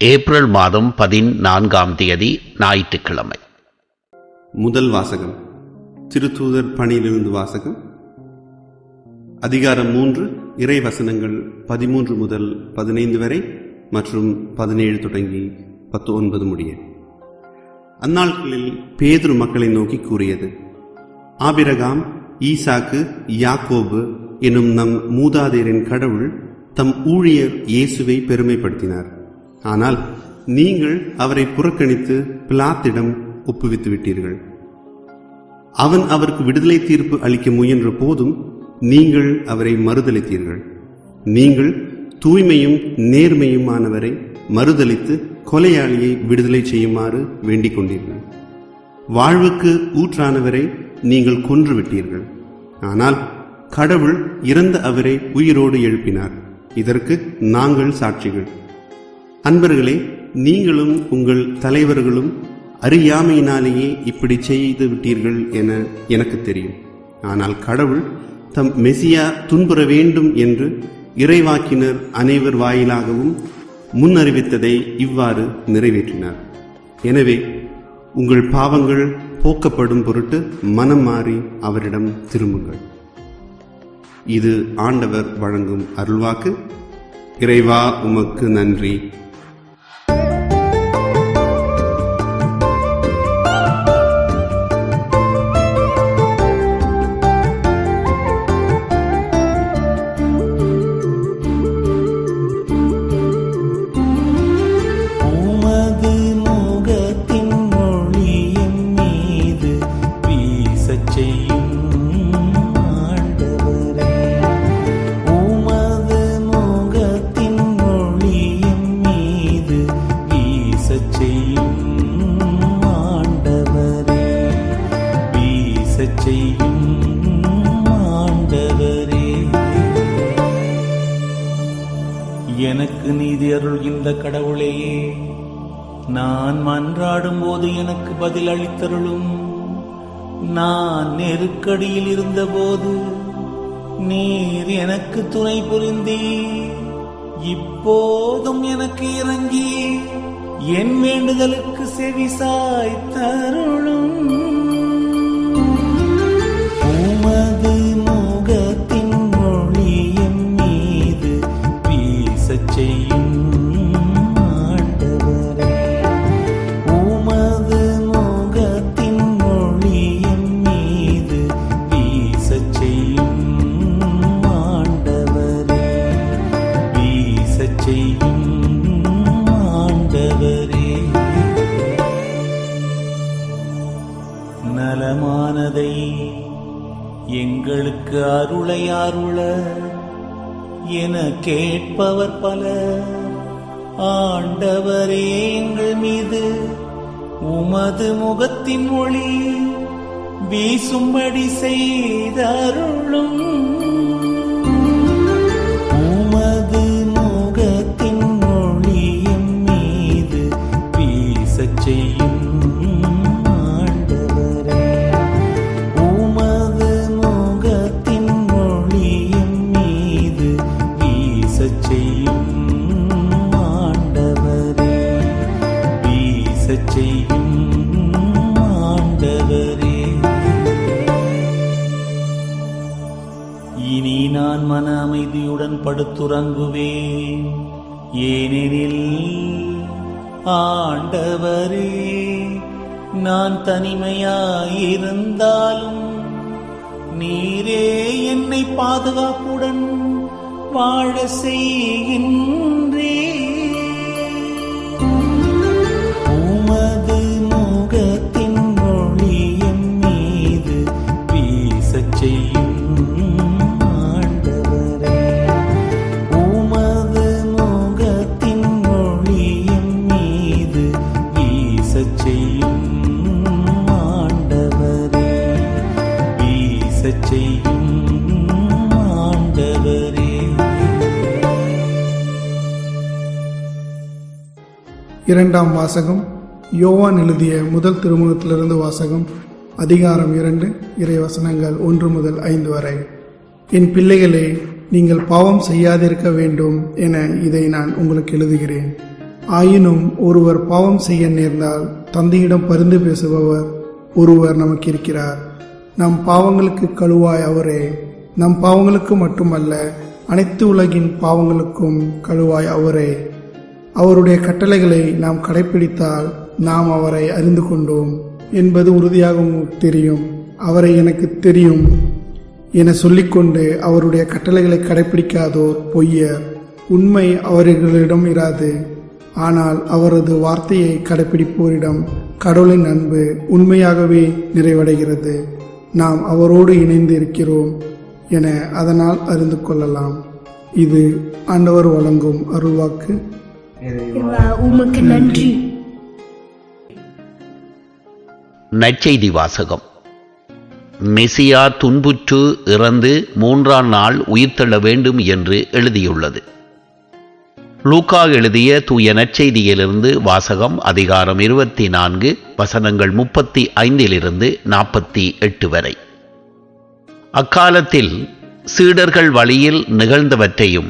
April மாதம் 14ஆம் தேதி ஞாயிற்றுக்கிழமை. முதல் வாசகம் திருத்தூதர் பணியிலிருந்து வாசகம். அதிகாரம் 3, இறை வசனங்கள் 13 முதல் 15 வரை மற்றும் 17 தொடங்கி 19 முடிய. அந்நாட்களில் பேதுரு மக்களை நோக்கி கூறியது: ஆபிரகாம், ஈசாக்கு, யாக்கோபு எனும் நம் மூதாதையரின் கடவுள் தம் ஊழியர் இயேசுவை பெருமைப்படுத்தினார். ஆனால் நீங்கள் அவரை புறக்கணித்து பிலாத்திடம் ஒப்புவித்து விட்டீர்கள். அவன் அவருக்கு விடுதலை தீர்ப்பு அளிக்க முயன்ற போதும் நீங்கள் அவரை மறுதளித்தீர்கள். நீங்கள் தூய்மையும் நேர்மையுமானவரை மறுதளித்து கொலையாளியை விடுதலை செய்யுமாறு வேண்டிக் கொண்டீர்கள். வாழ்வுக்கு ஊற்றானவரை நீங்கள் கொன்றுவிட்டீர்கள். ஆனால் கடவுள் இறந்த அவரை உயிரோடு எழுப்பினார். இதற்கு நாங்கள் சாட்சிகள். அன்பர்களே, நீங்களும் உங்கள் தலைவர்களும் அறியாமையினாலேயே இப்படி செய்து விட்டீர்கள் என எனக்கு தெரியும். ஆனால் கடவுள் தம் மெசியா துன்புற வேண்டும் என்று இறைவாக்கினர் அனைவர் வாயிலாகவும் முன்னறிவித்ததை இவ்வாறு நிறைவேற்றினார். எனவே உங்கள் பாவங்கள் போக்கப்படும் பொருட்டு மனம் மாறி அவரிடம் திரும்புங்கள். இது ஆண்டவர் வழங்கும் அருள்வாக்கு. இறைவா, உமக்கு நன்றி. எனக்கு நீதி அருள்கின்ற கடவுளே, நான் மன்றாடும் போது எனக்கு பதில் அளித்தருளும். நான் நெருக்கடியில் இருந்தபோது நீர் எனக்கு துணை புரிந்தீர். இப்போதும் எனக்கு இறங்கி என் வேண்டுதலுக்கு செவிசாய் தருளும். உமது முகத்தின் ஒளி என் மீது வீசச் செய்யும் ஆண்டவரே. உமது முகத்தின் ஒளி என் மீது வீசச் செய்யும் ஆண்டவரே. வீசச் செய்யும் ஆண்டவரே. நலமானதை எங்களுக்கு அருளை அருள என கேட்பவர் பல. ஆண்டவரே, எங்கள் மீது உமது முகத்தின் ஒளி வீசும்படி செய்தருளும். உமது முகத்தின் ஒளி என் மீது வீசச் செய்யும் ஆண்டவரே. உமது முகத்தின் ஒளி என் மீது வீசச் செய்யும் ஆண்டவரே. வீசச் செய்யும் ஆண்டவரே. இனி நான் மன அமைதியுடன் படுத்துறங்குவேன், ஏனெனில் ஆண்டவரே, நான் தனிமையாயிருந்தாலும் நீரே என்னை பாதுகாப்புடன் வாழ செய்கின்றே. உமது முகத்தின் ஒளி என் மீது வீசச் செய்யும் ஆண்டவரே. உமது முகத்தின் ஒளி என் மீது வீசச் செய்யும் ஆண்டவரே. வீசச் செய்யும் ஆண்டவரே. இரண்டாம் வாசகம். யோவான் எழுதிய முதல் திருமுகத்திலிருந்து வாசகம். அதிகாரம் 2, இறைவசனங்கள் 1 முதல் 5 வரை. என் பிள்ளைகளே, நீங்கள் பாவம் செய்யாதிருக்க வேண்டும் என இதை நான் உங்களுக்கு எழுதுகிறேன். ஆயினும் ஒருவர் பாவம் செய்ய நேர்ந்தால் தந்தையிடம் பரிந்து பேசுபவர் ஒருவர் நமக்கு இருக்கிறார். நம் பாவங்களுக்கு கழுவாய் அவரே. நம் பாவங்களுக்கு மட்டுமல்ல, அனைத்து உலகின் பாவங்களுக்கும் கழுவாய் அவரே. அவருடைய கட்டளைகளை நாம் கடைப்பிடித்தால் நாம் அவரை அறிந்து கொண்டோம் என்பது உறுதியாக உங்களுக்கு தெரியும். அவரை எனக்கு தெரியும் என சொல்லிக்கொண்டு அவருடைய கட்டளைகளை கடைப்பிடிக்காதோர் பொய்யர். உண்மை அவர்களிடம் இராது. ஆனால் அவரது வார்த்தையை கடைப்பிடிப்போரிடம் கடவுளின் அன்பு உண்மையாகவே நிறைவடைகிறது. நாம் அவரோடு இணைந்து இருக்கிறோம் என அதனால் அறிந்து கொள்ளலாம். இது ஆண்டவர் வழங்கும் அருள்வாக்கு. உமக்கு நன்றி. நற்செய்தி வாசகம். மெசியா துன்புற்று இறந்து 3ஆம் நாள் உயிர்த்தெழ வேண்டும் என்று எழுதியுள்ளது. லூக்கா எழுதிய தூய நற்செய்தியிலிருந்து வாசகம். அதிகாரம் 24 வசனங்கள் 35 48 வரை. அக்காலத்தில் சீடர்கள் வழியில் நிகழ்ந்தவற்றையும்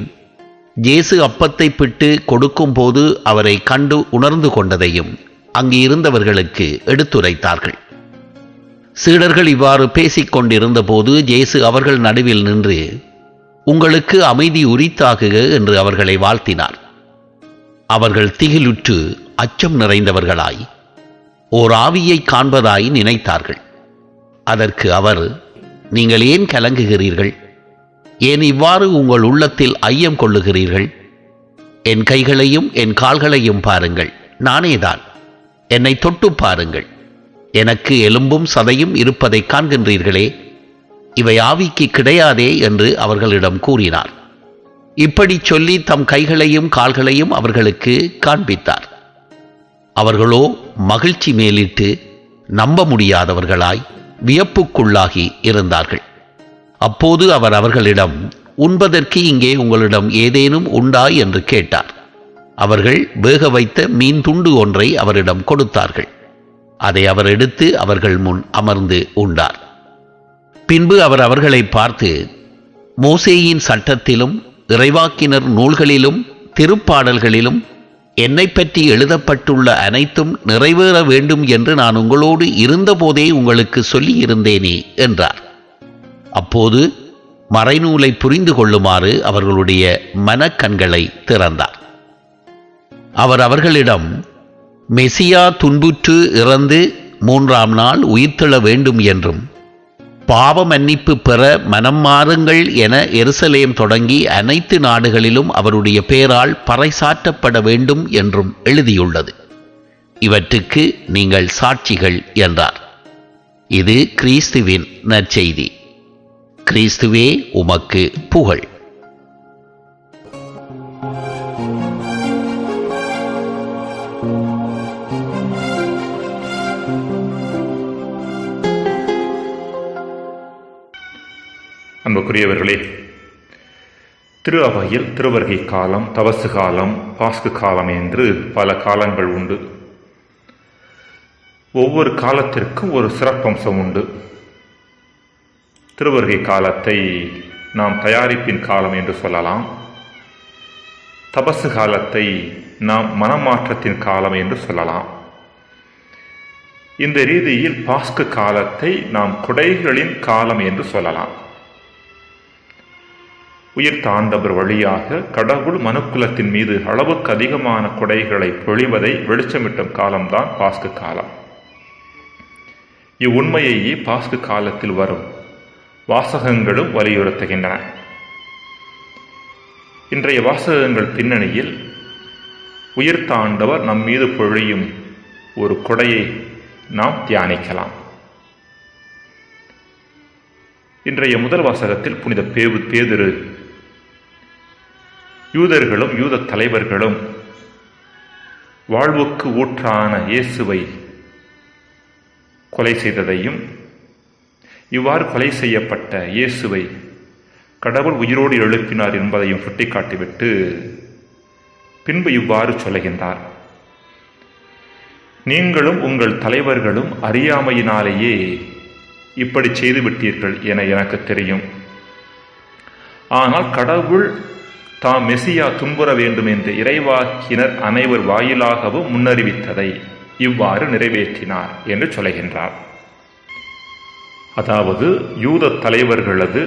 இயேசு அப்பத்தை பிட்டு கொடுக்கும் போது அவரை கண்டு உணர்ந்து கொண்டதையும் அங்கு இருந்தவர்களுக்கு எடுத்துரைத்தார்கள். சீடர்கள் இவ்வாறு பேசிக் கொண்டிருந்த போது இயேசு அவர்கள் நடுவில் நின்று, உங்களுக்கு அமைதி உரித்தாகுக என்று அவர்களை வாழ்த்தினார். அவர்கள் திகிலுற்று அச்சம் நிறைந்தவர்களாய் ஓர் ஆவியை காண்பதாய் நினைத்தார்கள். அதற்கு அவர், நீங்கள் ஏன் கலங்குகிறீர்கள்? ஏன் இவ்வாறு உங்கள் உள்ளத்தில் ஐயம் கொள்ளுகிறீர்கள்? என் கைகளையும் என் கால்களையும் பாருங்கள், நானேதான். என்னை தொட்டு பாருங்கள், எனக்கு எலும்பும் சதையும் இருப்பதை காண்கின்றீர்களே, இவை ஆவிக்கு கிடையாதே என்று அவர்களிடம் கூறினார். இப்படி சொல்லி தம் கைகளையும் கால்களையும் அவர்களுக்கு காண்பித்தார். அவர்களோ மகிழ்ச்சி மேலிட்டு நம்ப முடியாதவர்களாய் வியப்புக்குள்ளாகி இருந்தார்கள். அப்போது அவர் அவர்களிடம், உண்பதற்கு இங்கே உங்களிடம் ஏதேனும் உண்டா என்று கேட்டார். அவர்கள் வேக வைத்த மீன் துண்டு ஒன்றை அவரிடம் கொடுத்தார்கள். அதை அவர் எடுத்து அவர்கள் முன் அமர்ந்து உண்டார். பின்பு அவர் அவர்களை பார்த்து, மோசேயின் சட்டத்திலும் இறைவாக்கினர் நூல்களிலும் திருப்பாடல்களிலும் என்னை பற்றி எழுதப்பட்டுள்ள அனைத்தும் நிறைவேற வேண்டும் என்று நான் உங்களோடு இருந்தபோதே உங்களுக்கு சொல்லியிருந்தேனே என்றார். அப்போது மறைநூலை புரிந்து கொள்ளுமாறு அவர்களுடைய மனக்கண்களை திறந்தார். அவர் அவர்களிடம், மெசியா துன்புற்று இறந்து 3ஆம் நாள் உயிர்த்தெழ வேண்டும் என்றும் பாவ மன்னிப்பு பெற மனம் மாறுங்கள் என எருசலேம் தொடங்கி அனைத்து நாடுகளிலும் அவருடைய பெயரால் பறைசாற்றப்பட வேண்டும் என்றும் எழுதியுள்ளது. இவற்றுக்கு நீங்கள் சாட்சிகள் என்றார். இது கிறிஸ்துவின் நற்செய்தி. கிறிஸ்துவே உமக்கு புகழ். அன்புக்குரியவர்களே, திரு அவையில் திருவருகை காலம், தவசு காலம், பாஸ்கு காலம் என்று பல காலங்கள் உண்டு. ஒவ்வொரு காலத்திற்கும் ஒரு சிறப்பம்சம் உண்டு. திருவருகை காலத்தை நாம் தயாரிப்பின் காலம் என்று சொல்லலாம். தபசு காலத்தை நாம் மனமாற்றத்தின் காலம் என்று சொல்லலாம். இந்த ரீதியில் பாஸ்கு காலத்தை நாம் கொடைகளின் காலம் என்று சொல்லலாம். உயிர்த்த ஆண்டவர் வழியாக கடவுள் மனுக்குலத்தின் மீது அளவுக்கு அதிகமான கொடைகளை பொழிவதை வெளிச்சமிட்டும் காலம்தான் பாஸ்கு காலம். இவ்வுண்மையையே பாஸ்கு காலத்தில் வரும் வாசகங்களும் வலியுறுத்துகின்றன. இன்றைய வாசகங்கள் பின்னணியில் உயிர்த்த ஆண்டவர் நம் மீது பொழியும் ஒரு கொடையை நாம் தியானிக்கலாம். இன்றைய முதல் வாசகத்தில் புனித பேதுரு யூதர்களும் யூத தலைவர்களும் வாழ்வுக்கு ஊற்றான இயேசுவை கொலை செய்ததையும், இவ்வாறு கொலை செய்யப்பட்ட இயேசுவை கடவுள் உயிரோடு எழுப்பினார் என்பதையும் சுட்டிக்காட்டிவிட்டு பின்பு இவ்வாறு சொல்லுகின்றார். நீங்களும் உங்கள் தலைவர்களும் அறியாமையினாலேயே இப்படி செய்துவிட்டீர்கள் என எனக்கு தெரியும். ஆனால் கடவுள் தாம் மெசியா துன்புற வேண்டும் என்று இறைவாக்கினர் அனைவர் வாயிலாகவும் முன்னறிவித்ததை இவ்வாறு நிறைவேற்றினார் என்று சொல்லுகின்றார். அதாவது யூத தலைவர்களது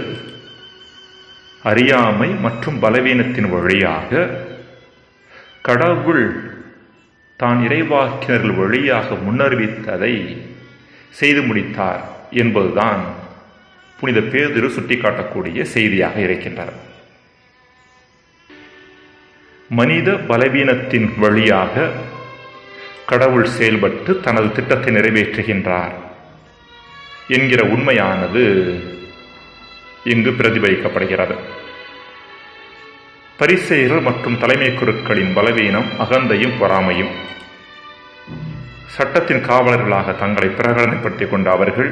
அறியாமை மற்றும் பலவீனத்தின் வழியாக கடவுள் தான் இறைவாக்கினர்கள் வழியாக முன்னறிவித்ததை செய்து முடித்தார் என்பதுதான் புனித பேதுரு சுட்டிக்காட்டக்கூடிய செய்தியாக இருக்கின்றார். மனித பலவீனத்தின் வழியாக கடவுள் செயல்பட்டு தனது திட்டத்தை நிறைவேற்றுகின்றார் என்கிற உண்மையானது இங்கு பிரதிபலிக்கப்படுகிறது. பரிசேயர்கள் மற்றும் தலைமை குருக்களின் பலவீனம் அகந்தையும் பொறாமையும். சட்டத்தின் காவலர்களாக தங்களை பிரகடனப்படுத்திக் கொண்ட அவர்கள்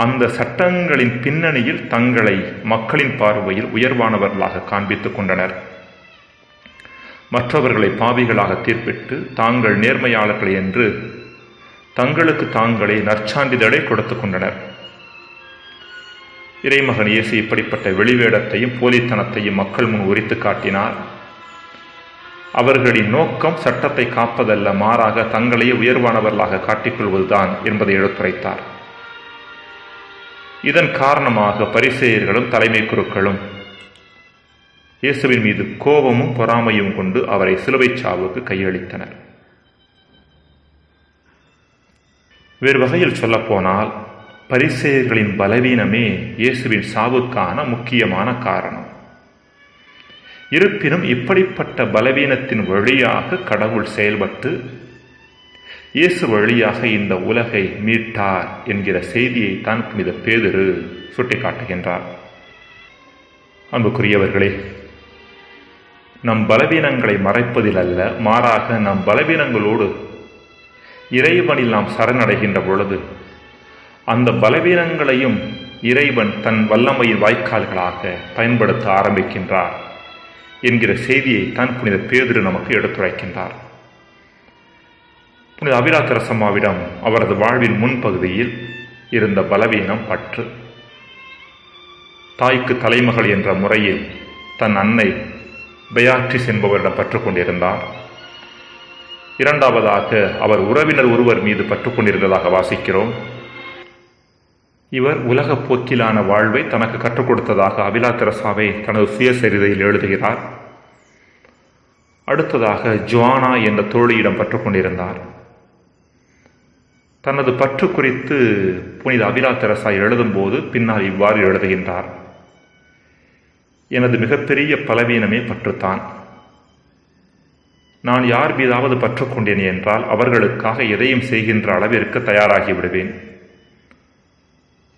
அந்த சட்டங்களின் பின்னணியில் தங்களை மக்களின் பார்வையில் உயர்வானவர்களாக காண்பித்துக் கொண்டனர். மற்றவர்களை பாவிகளாக தீர்ப்பிட்டு தாங்கள் நேர்மையாளர்கள் என்று தங்களுக்கு தாங்களே நற்சான்றிதழை கொடுத்துக் கொண்டனர். இறைமகன் இயேசு இப்படிப்பட்ட வெளிவேடத்தையும் போலித்தனத்தையும் மக்கள் முன் உரித்து காட்டினார். அவர்களின் நோக்கம் சட்டத்தை காப்பதல்ல, மாறாக தங்களையே உயர்வானவர்களாக காட்டிக்கொள்வதுதான் என்பதை எடுத்துரைத்தார். இதன் காரணமாக பரிசேயர்களும் தலைமை குருக்களும் இயேசுவின் மீது கோபமும் பொறாமையும் கொண்டு அவரை சிலுவைச் சாவுக்கு கையளித்தனர். வேறு வகையில் சொல்லப்போனால் பரிசேயர்களின் பலவீனமே இயேசுவின் சாவுக்கான முக்கியமான காரணம். இருப்பினும் இப்படிப்பட்ட பலவீனத்தின் வழியாக கடவுள் செயல்பட்டு இயேசு வழியாக இந்த உலகை மீட்டார் என்கிற செய்தியை தான் புனித பேதுரு சுட்டிக்காட்டுகின்றார். அன்புக்குரியவர்களே, நம் பலவீனங்களை மறைப்பதில் அல்ல, மாறாக நம் பலவீனங்களோடு இறைவனில் நாம் சரணடைகின்ற பொழுது அந்த பலவீனங்களையும் இறைவன் தன் வல்லமையின் வாய்க்கால்களாக பயன்படுத்த ஆரம்பிக்கின்றார் என்கிற செய்தியை தான் புனித பேதுரு நமக்கு எடுத்துரைக்கின்றார். புனித அபிராத்தரசம்மாவிடம் அவரது வாழ்வின் முன்பகுதியில் இருந்த பலவீனம் பற்று. தாய்க்கு தலைமகள் என்ற முறையில் தன் அன்னை பெயாட்ரிஸ் என்பவரிடம் பற்றுக்கொண்டிருந்தார். இரண்டாவதாக அவர் உறவினர் ஒருவர் மீது பற்றுக்கொண்டிருந்ததாக வாசிக்கிறோம். இவர் உலக போக்கிலான வாழ்வை தனக்கு கற்றுக் கொடுத்ததாக அபிலா தெரசாவை தனது சுயசரிதையில் எழுதுகிறார். அடுத்ததாக ஜோனா என்ற தோழியிடம் பற்றுக்கொண்டிருந்தார். தனது பற்று குறித்து புனித அபிலா தெரசா எழுதும்போது பின்னால் இவ்வாறு எழுதுகின்றார்: எனது மிகப்பெரிய பலவீனமே பற்றுத்தான். நான் யார் மீதாவது பற்றுக்கொண்டேன் என்றால் அவர்களுக்காக எதையும் செய்கின்ற அளவிற்கு தயாராகி விடுவேன்.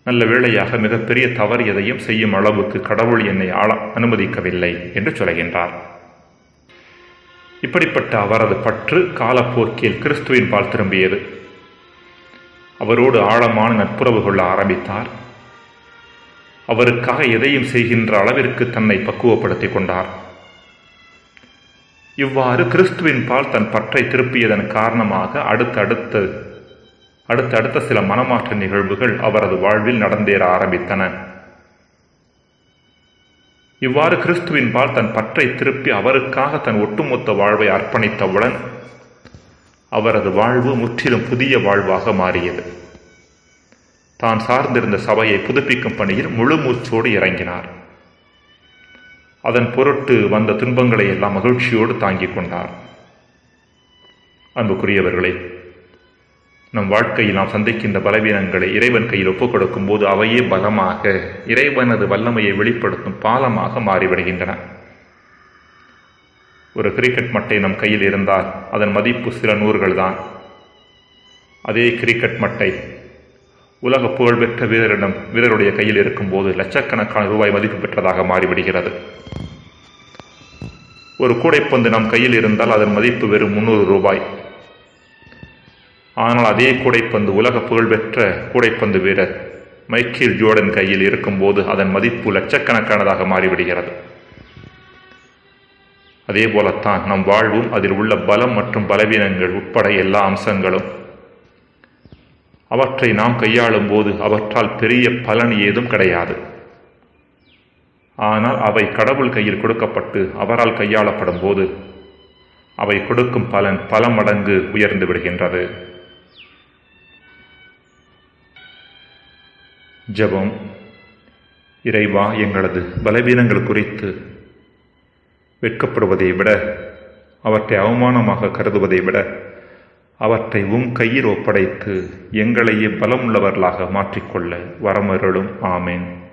நல்ல வேளையாக மிகப்பெரிய தவறு எதையும் செய்யும் அளவுக்கு கடவுள் என்னை அனுமதிக்கவில்லை என்று சொல்கின்றார். இப்படிப்பட்ட அவரது பற்று காலப்போக்கில் கிறிஸ்துவின் பால் திரும்பியது. அவரோடு ஆழமான நட்புறவு கொள்ள ஆரம்பித்தார். அவருக்காக எதையும் செய்கின்ற அளவிற்கு தன்னை பக்குவப்படுத்திக் கொண்டார். இவ்வாறு கிறிஸ்துவின் பால் தன் பற்றை திருப்பியதன் காரணமாக அடுத்தடுத்த சில மனமாற்ற நிகழ்வுகள் அவரது வாழ்வில் நடந்தேற ஆரம்பித்தன. இவ்வாறு கிறிஸ்துவின் பால் தன் பற்றை திருப்பி அவருக்காக தன் ஒட்டுமொத்த வாழ்வை அர்ப்பணித்தவுடன் அவரது வாழ்வு முற்றிலும் புதிய வாழ்வாக மாறியது. தான் சார்ந்திருந்த சபையை புதுப்பிக்கும் பணியில் முழு மூச்சோடு இறங்கினார். அதன் பொருட்டு வந்த துன்பங்களை எல்லாம் மகிழ்ச்சியோடு தாங்கிக் கொண்டார். அன்புக்குரியவர்களே, நம் வாழ்க்கையில் நாம் சந்திக்கின்ற பலவீனங்களை இறைவன் கையில் ஒப்புக் கொடுக்கும் போது அவையே பலமாக இறைவனது வல்லமையை வெளிப்படுத்தும் பாலமாக மாறிவிடுகின்றன. ஒரு கிரிக்கெட் மட்டை நம் கையில் இருந்தால் அதன் மதிப்பு சில நூறுகள் தான். அதே கிரிக்கெட் மட்டை உலக புகழ்பெற்ற வீரருடைய கையில் இருக்கும்போது லட்சக்கணக்கான ரூபாய் மதிப்பு பெற்றதாக மாறிவிடுகிறது. ஒரு கூடைப்பந்து நம் கையில் இருந்தால் அதன் மதிப்பு வெறும் 300 ரூபாய். ஆனால் அதே கூடைப்பந்து உலக புகழ்பெற்ற கூடைப்பந்து வீரர் மைக்கேல் ஜோர்டன் கையில் இருக்கும்போது அதன் மதிப்பு லட்சக்கணக்கானதாக மாறிவிடுகிறது. அதே போலத்தான் நம் வாழ்வும் அதில் உள்ள பலம் மற்றும் பலவீனங்கள் உட்பட எல்லா அம்சங்களும். அவற்றை நாம் கையாளும் போது அவற்றால் பெரிய பலன் ஏதும் கிடையாது. ஆனால் அவை கடவுள் கையில் கொடுக்கப்பட்டு அவரால் கையாளப்படும் போது அவை கொடுக்கும் பலன் பல மடங்கு உயர்ந்து விடுகின்றது. ஜெபம். இறைவா, எங்களது பலவீனங்கள் குறித்து வெட்கப்படுவதை விட, அவற்றை அவமானமாக கருதுவதை விட, அவற்றை உம் கையில் ஒப்படைத்து எங்களையே பலமுள்ளவர்களாக மாற்றிக்கொள்ள வரமருளும். ஆமேன்.